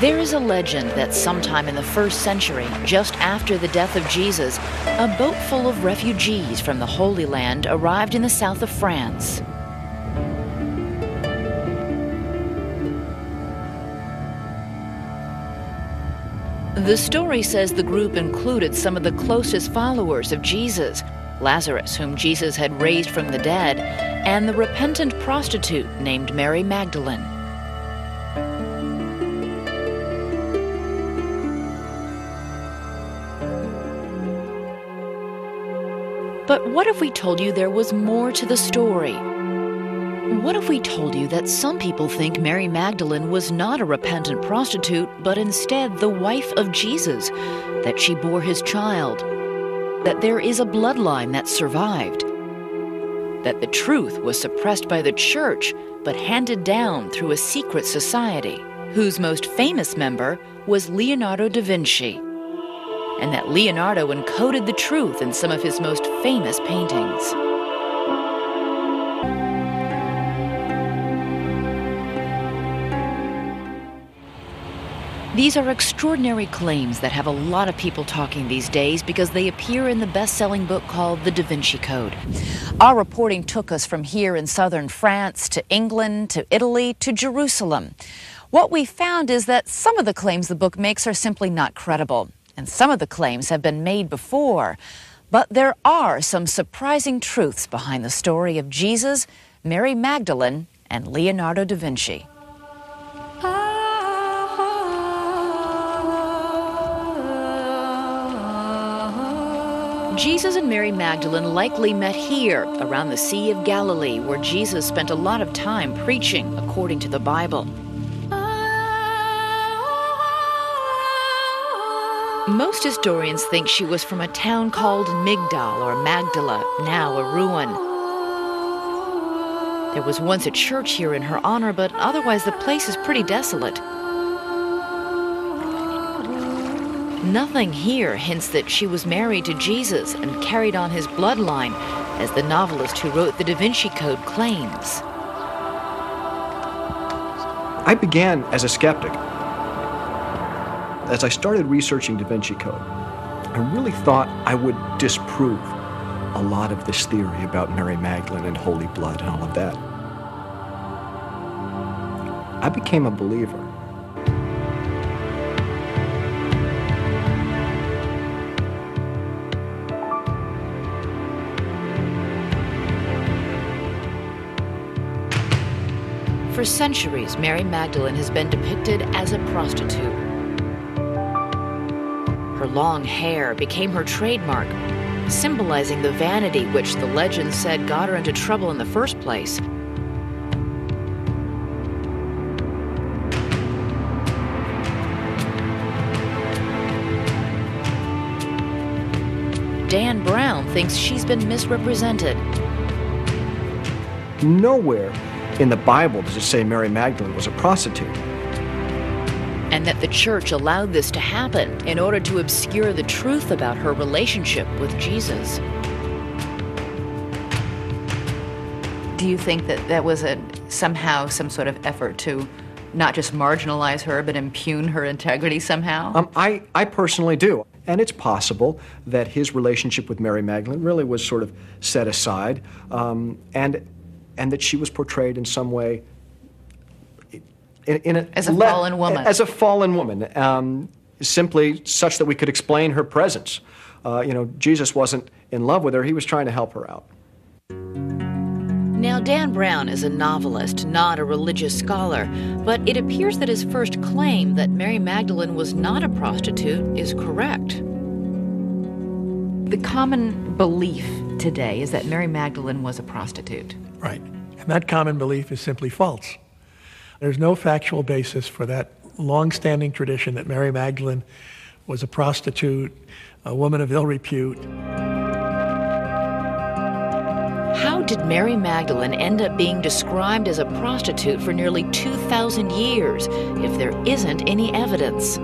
There is a legend that sometime in the 1st century, just after the death of Jesus, a boat full of refugees from the Holy Land arrived in the south of France. The story says the group included some of the closest followers of Jesus, Lazarus, whom Jesus had raised from the dead, and the repentant prostitute named Mary Magdalene. But what if we told you there was more to the story? What if we told you that some people think Mary Magdalene was not a repentant prostitute, but instead the wife of Jesus, that she bore his child, that there is a bloodline that survived, that the truth was suppressed by the church, but handed down through a secret society, whose most famous member was Leonardo da Vinci, and that Leonardo encoded the truth in some of his most famous paintings. These are extraordinary claims that have a lot of people talking these days because they appear in the best-selling book called The Da Vinci Code. Our reporting took us from here in southern France to England to Italy to Jerusalem. What we found is that some of the claims the book makes are simply not credible, and some of the claims have been made before. But there are some surprising truths behind the story of Jesus, Mary Magdalene, and Leonardo da Vinci. Jesus and Mary Magdalene likely met here, around the Sea of Galilee, where Jesus spent a lot of time preaching, according to the Bible. Most historians think she was from a town called Migdal or Magdala, now a ruin. There was once a church here in her honor, but otherwise the place is pretty desolate. Nothing here hints that she was married to Jesus and carried on his bloodline, as the novelist who wrote the Da Vinci Code claims. I began as a skeptic. As I started researching Da Vinci Code, I really thought I would disprove a lot of this theory about Mary Magdalene and holy blood and all of that. I became a believer. For centuries, Mary Magdalene has been depicted as a prostitute. Her long hair became her trademark, symbolizing the vanity which the legend said got her into trouble in the first place. Dan Brown thinks she's been misrepresented. Nowhere in the Bible does it say Mary Magdalene was a prostitute. And that the church allowed this to happen in order to obscure the truth about her relationship with Jesus. Do you think that that was somehow some sort of effort to not just marginalize her, but impugn her integrity somehow? I personally do. And it's possible that his relationship with Mary Magdalene really was sort of set aside, and that she was portrayed in some way as a fallen woman. As a fallen woman, simply such that we could explain her presence. Jesus wasn't in love with her, he was trying to help her out. Now, Dan Brown is a novelist, not a religious scholar, but it appears that his first claim that Mary Magdalene was not a prostitute is correct. The common belief today is that Mary Magdalene was a prostitute. Right. And that common belief is simply false. There's no factual basis for that long-standing tradition that Mary Magdalene was a prostitute, a woman of ill repute. How did Mary Magdalene end up being described as a prostitute for nearly 2,000 years if there isn't any evidence?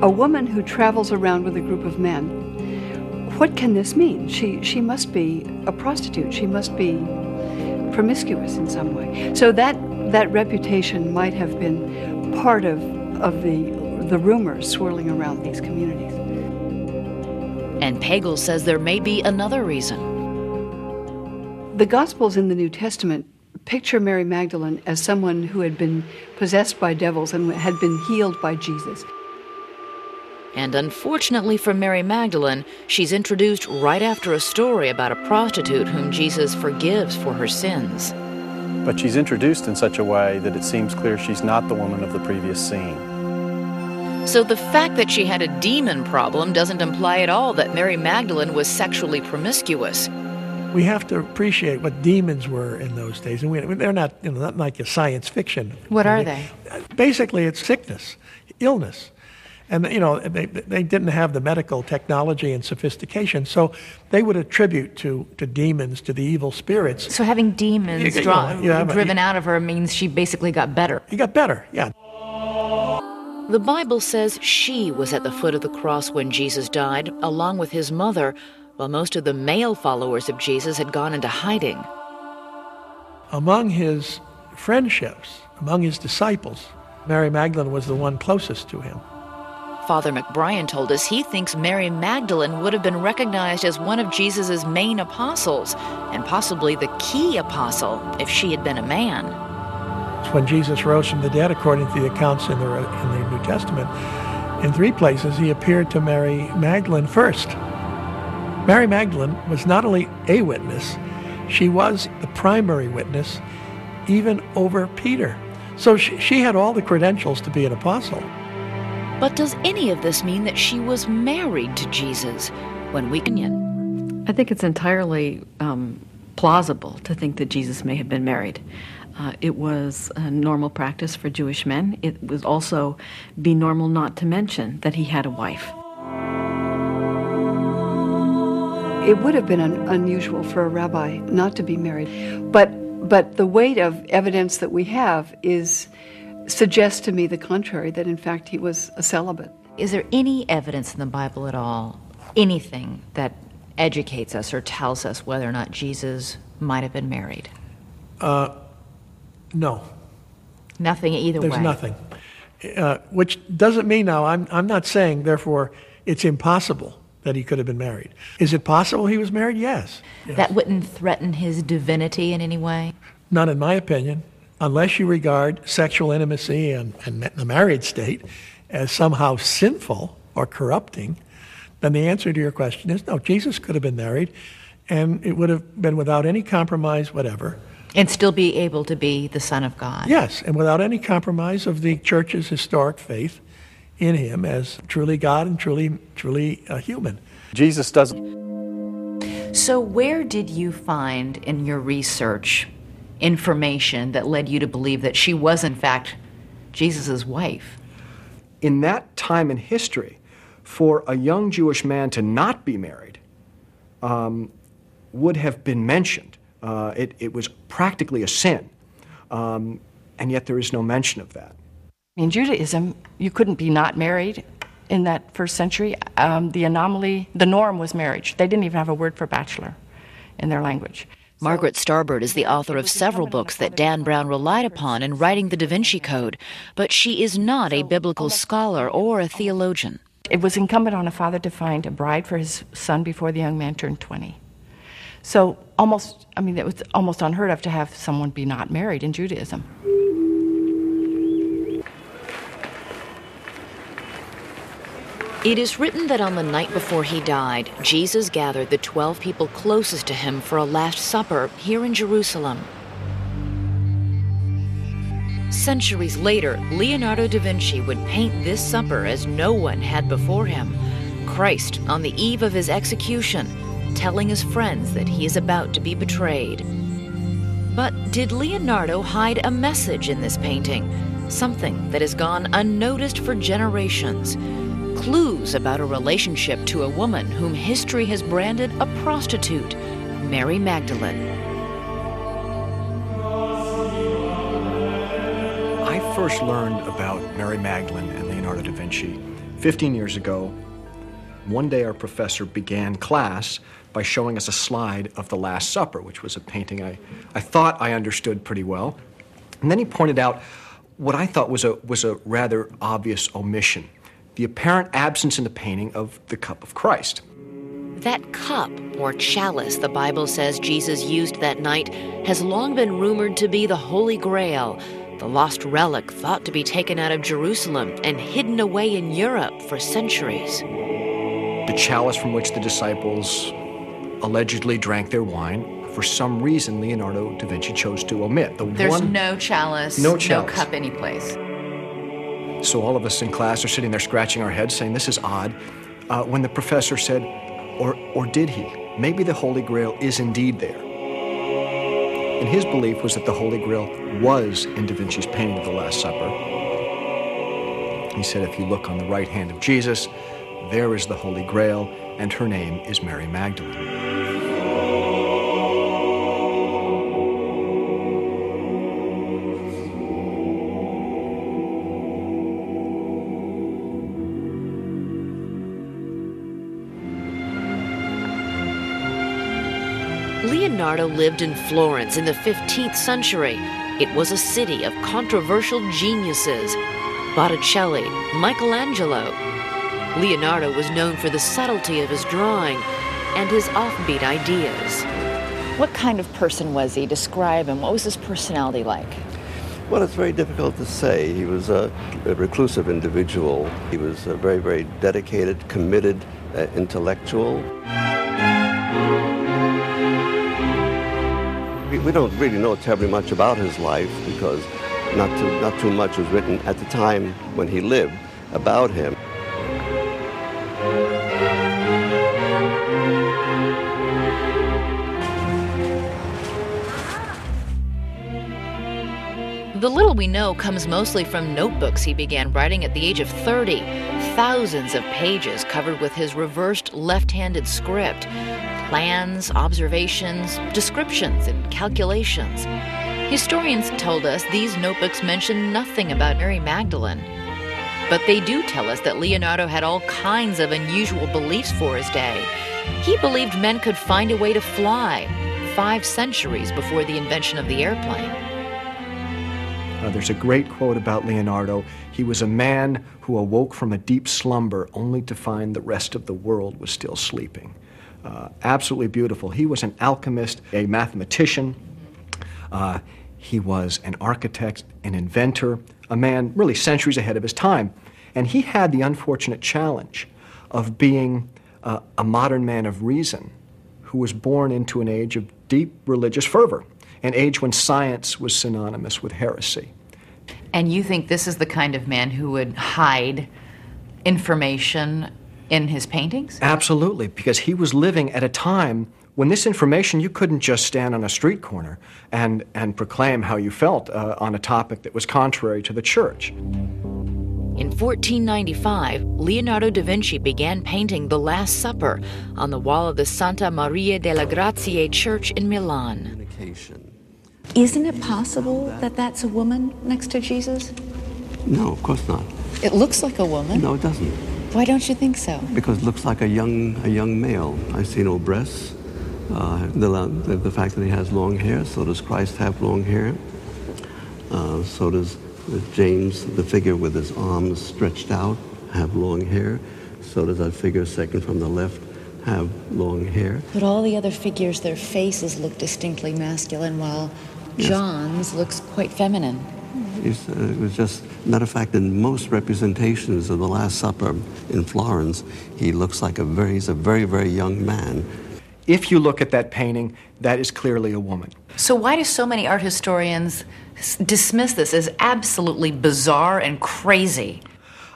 A woman who travels around with a group of men, what can this mean? She must be a prostitute. She must be promiscuous in some way. So that that reputation might have been part of the rumors swirling around these communities. And Pagel says there may be another reason. The Gospels in the New Testament picture Mary Magdalene as someone who had been possessed by devils and had been healed by Jesus. And unfortunately for Mary Magdalene, she's introduced right after a story about a prostitute whom Jesus forgives for her sins. But she's introduced in such a way that it seems clear she's not the woman of the previous scene. So the fact that she had a demon problem doesn't imply at all that Mary Magdalene was sexually promiscuous. We have to appreciate what demons were in those days, and they're not, not like a science fiction. What are they? Basically, it's sickness, illness. And, they didn't have the medical technology and sophistication, so they would attribute to demons, to the evil spirits. So having demons driven out of her means she basically got better. You got better, yeah. The Bible says she was at the foot of the cross when Jesus died, along with his mother, while most of the male followers of Jesus had gone into hiding. Among his friendships, among his disciples, Mary Magdalene was the one closest to him. Father McBrien told us he thinks Mary Magdalene would have been recognized as one of Jesus' main apostles, and possibly the key apostle if she had been a man. When Jesus rose from the dead, according to the accounts in the New Testament, in 3 places he appeared to Mary Magdalene first. Mary Magdalene was not only a witness, she was the primary witness, even over Peter. So she had all the credentials to be an apostle. But does any of this mean that she was married to Jesus when we can? I think it's entirely plausible to think that Jesus may have been married. It was a normal practice for Jewish men. It would also be normal not to mention that he had a wife. It would have been unusual for a rabbi not to be married, but the weight of evidence that we have suggests to me the contrary, that in fact he was a celibate. Is there any evidence in the Bible at all, anything that educates us or tells us whether or not Jesus might have been married? No. Nothing either way? There's nothing. Which doesn't mean now, I'm not saying, therefore, it's impossible that he could have been married. Is it possible he was married? Yes. That wouldn't threaten his divinity in any way? Not in my opinion. Unless you regard sexual intimacy and the married state as somehow sinful or corrupting, then the answer to your question is no, Jesus could have been married, and it would have been without any compromise, whatever. And still be able to be the Son of God. Yes, and without any compromise of the church's historic faith in him as truly God and truly human. Jesus doesn't. So where did you find in your research information that led you to believe that she was in fact Jesus' wife? In that time in history, for a young Jewish man to not be married would have been mentioned. It was practically a sin, and yet there is no mention of that. In Judaism, you couldn't be not married in that first century. The norm was marriage. They didn't even have a word for bachelor in their language. Margaret Starbird is the author of several books that Dan Brown relied upon in writing the Da Vinci Code, but she is not a biblical scholar or a theologian. It was incumbent on a father to find a bride for his son before the young man turned 20. So it was almost unheard of to have someone be not married in Judaism. It is written that on the night before he died, Jesus gathered the 12 people closest to him for a Last Supper here in Jerusalem. Centuries later, Leonardo da Vinci would paint this supper as no one had before him. Christ on the eve of his execution, telling his friends that he is about to be betrayed. But did Leonardo hide a message in this painting? Something that has gone unnoticed for generations. Clues about a relationship to a woman whom history has branded a prostitute, Mary Magdalene. I first learned about Mary Magdalene and Leonardo da Vinci 15 years ago. One day our professor began class by showing us a slide of the Last Supper, which was a painting I thought I understood pretty well. And then he pointed out what I thought was a rather obvious omission, the apparent absence in the painting of the cup of Christ. That cup, or chalice, the Bible says Jesus used that night, has long been rumored to be the Holy Grail, the lost relic thought to be taken out of Jerusalem and hidden away in Europe for centuries. The chalice from which the disciples allegedly drank their wine, for some reason Leonardo da Vinci chose to omit. There's no chalice, no cup anyplace. So all of us in class are sitting there scratching our heads saying, this is odd, when the professor said, or did he? Maybe the Holy Grail is indeed there. And his belief was that the Holy Grail was in Da Vinci's painting of the Last Supper. He said, if you look on the right hand of Jesus, there is the Holy Grail, and her name is Mary Magdalene. Leonardo lived in Florence in the 15th century. It was a city of controversial geniuses. Botticelli, Michelangelo. Leonardo was known for the subtlety of his drawing and his offbeat ideas. What kind of person was he? Describe him. What was his personality like? Well, it's very difficult to say. He was a reclusive individual. He was a very, very dedicated, committed intellectual. We don't really know terribly much about his life because not too much was written at the time when he lived about him. The little we know comes mostly from notebooks he began writing at the age of 30. Thousands of pages covered with his reversed left-handed script. Plans, observations, descriptions, and calculations. Historians told us these notebooks mention nothing about Mary Magdalene. But they do tell us that Leonardo had all kinds of unusual beliefs for his day. He believed men could find a way to fly 5 centuries before the invention of the airplane. There's a great quote about Leonardo. He was a man who awoke from a deep slumber only to find the rest of the world was still sleeping. Absolutely beautiful. He was an alchemist, a mathematician. He was an architect, an inventor, a man really centuries ahead of his time. And he had the unfortunate challenge of being a modern man of reason who was born into an age of deep religious fervor, an age when science was synonymous with heresy. And you think this is the kind of man who would hide information in his paintings? Absolutely, because he was living at a time when this information, you couldn't just stand on a street corner and proclaim how you felt on a topic that was contrary to the church. In 1495, Leonardo da Vinci began painting The Last Supper on the wall of the Santa Maria delle Grazie church in Milan. Isn't it possible that that's a woman next to Jesus? No, of course not. It looks like a woman. No, it doesn't. Why don't you think so? Because it looks like a young male. I see no breasts. The fact that he has long hair, so does Christ have long hair. So does James, the figure with his arms stretched out, have long hair. So does that figure second from the left have long hair. But all the other figures, their faces look distinctly masculine, while John's looks quite feminine. It was just, matter of fact, in most representations of the Last Supper in Florence, he looks like he's a very, very young man. If you look at that painting, that is clearly a woman. So why do so many art historians dismiss this as absolutely bizarre and crazy?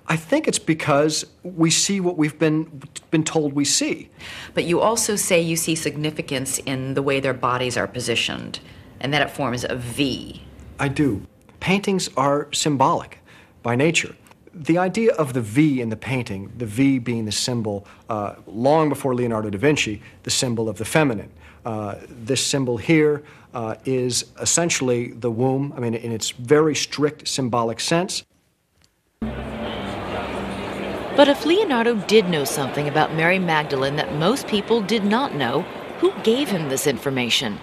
I think it's because we see what we've been told we see. But you also say you see significance in the way their bodies are positioned, and that it forms a V. I do. Paintings are symbolic by nature. The idea of the V in the painting, the V being the symbol, long before Leonardo da Vinci, the symbol of the feminine. This symbol here is essentially the womb, I mean, in its very strict symbolic sense. But if Leonardo did know something about Mary Magdalene that most people did not know, who gave him this information?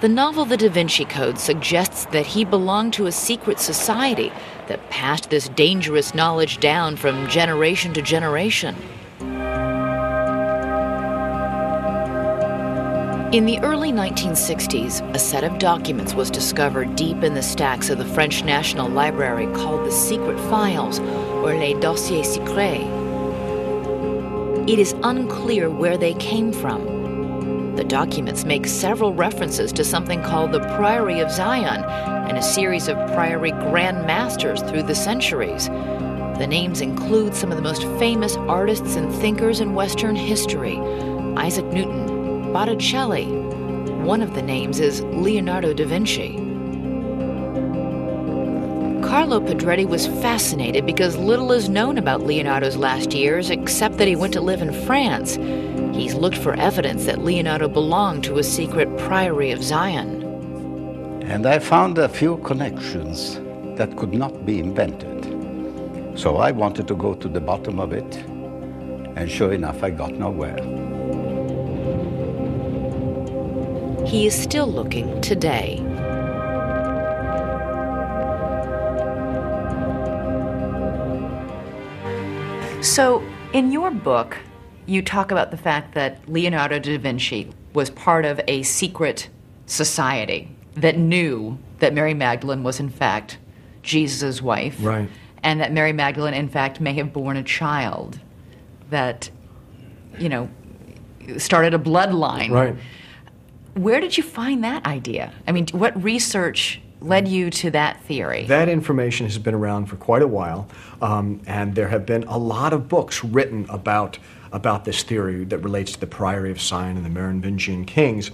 The novel The Da Vinci Code suggests that he belonged to a secret society that passed this dangerous knowledge down from generation to generation. In the early 1960s, a set of documents was discovered deep in the stacks of the French National Library called the Secret Files, or Les Dossiers Secrets. It is unclear where they came from. The documents make several references to something called the Priory of Zion and a series of priory grand masters through the centuries. The names include some of the most famous artists and thinkers in Western history: Isaac Newton, Botticelli. One of the names is Leonardo da Vinci. Carlo Pedretti was fascinated because little is known about Leonardo's last years except that he went to live in France. He's looked for evidence that Leonardo belonged to a secret Priory of Zion. And I found a few connections that could not be invented. So I wanted to go to the bottom of it, and sure enough, I got nowhere. He is still looking today. So, in your book, you talk about the fact that Leonardo da Vinci was part of a secret society that knew that Mary Magdalene was, in fact, Jesus' wife. Right. And that Mary Magdalene, in fact, may have borne a child that, started a bloodline. Right. Where did you find that idea? I mean, what research led you to that theory? That information has been around for quite a while, and there have been a lot of books written about this theory that relates to the Priory of Zion and the Merovingian kings.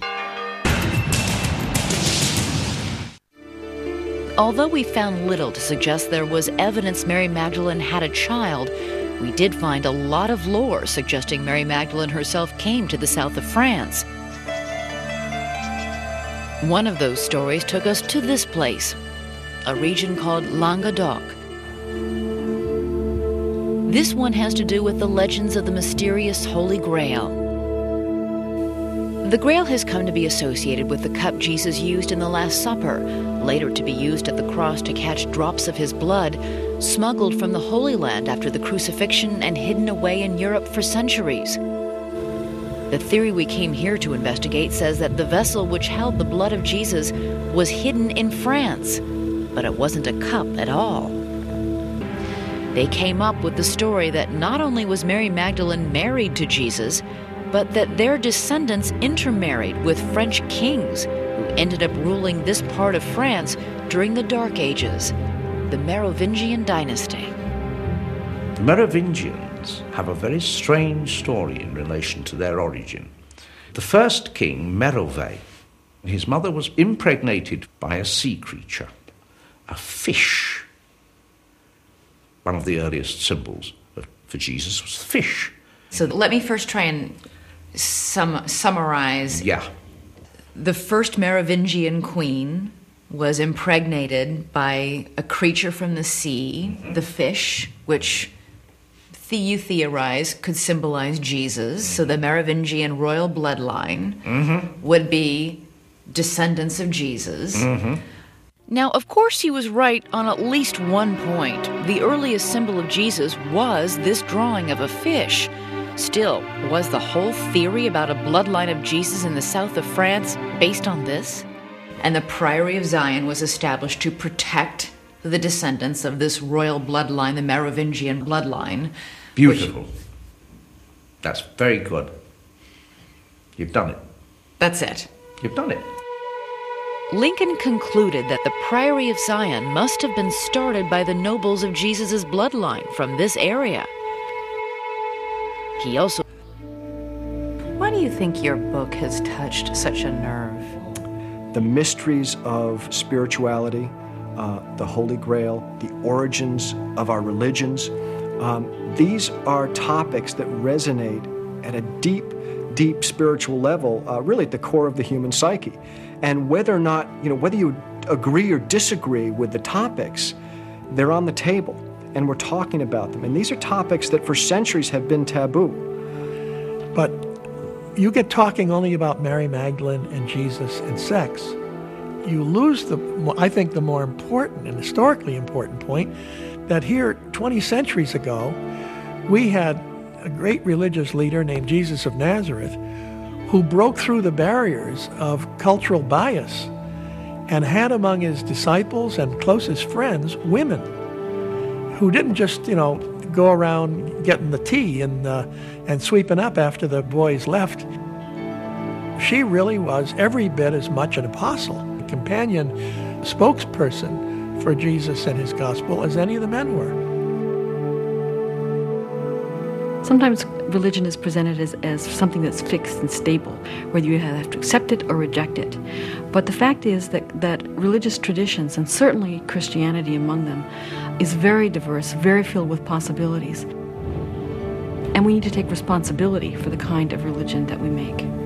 Although we found little to suggest there was evidence Mary Magdalene had a child, we did find a lot of lore suggesting Mary Magdalene herself came to the south of France. One of those stories took us to this place, a region called Languedoc. This one has to do with the legends of the mysterious Holy Grail. The Grail has come to be associated with the cup Jesus used in the Last Supper, later to be used at the cross to catch drops of his blood, smuggled from the Holy Land after the crucifixion and hidden away in Europe for centuries. The theory we came here to investigate says that the vessel which held the blood of Jesus was hidden in France, but it wasn't a cup at all. They came up with the story that not only was Mary Magdalene married to Jesus, but that their descendants intermarried with French kings who ended up ruling this part of France during the Dark Ages, the Merovingian dynasty. The Merovingians have a very strange story in relation to their origin. The first king, Merove, his mother was impregnated by a sea creature, a fish. One of the earliest symbols for Jesus was fish. So let me first try and summarize. Yeah. The first Merovingian queen was impregnated by a creature from the sea, the fish, which you theorize could symbolize Jesus. So the Merovingian royal bloodline would be descendants of Jesus. Now, of course, he was right on at least one point. The earliest symbol of Jesus was this drawing of a fish. Still, was the whole theory about a bloodline of Jesus in the south of France based on this? And the Priory of Zion was established to protect the descendants of this royal bloodline, the Merovingian bloodline. Beautiful. That's very good. You've done it. That's it. You've done it. Lincoln concluded that the Priory of Zion must have been started by the nobles of Jesus' bloodline from this area. He also... Why do you think your book has touched such a nerve? The mysteries of spirituality, the Holy Grail, the origins of our religions, these are topics that resonate at a deep, deep spiritual level, really at the core of the human psyche. And whether or not, whether you agree or disagree with the topics, they're on the table and we're talking about them. And these are topics that for centuries have been taboo. But you get talking only about Mary Magdalene and Jesus and sex, you lose I think the more important and historically important point that here 20 centuries ago, we had a great religious leader named Jesus of Nazareth who broke through the barriers of cultural bias and had among his disciples and closest friends women who didn't just, go around getting the tea and sweeping up after the boys left. She really was every bit as much an apostle, a companion spokesperson for Jesus and his gospel as any of the men were. Sometimes religion is presented as something that's fixed and stable, whether you have to accept it or reject it. But the fact is that religious traditions, and certainly Christianity among them, is very diverse, very filled with possibilities. And we need to take responsibility for the kind of religion that we make.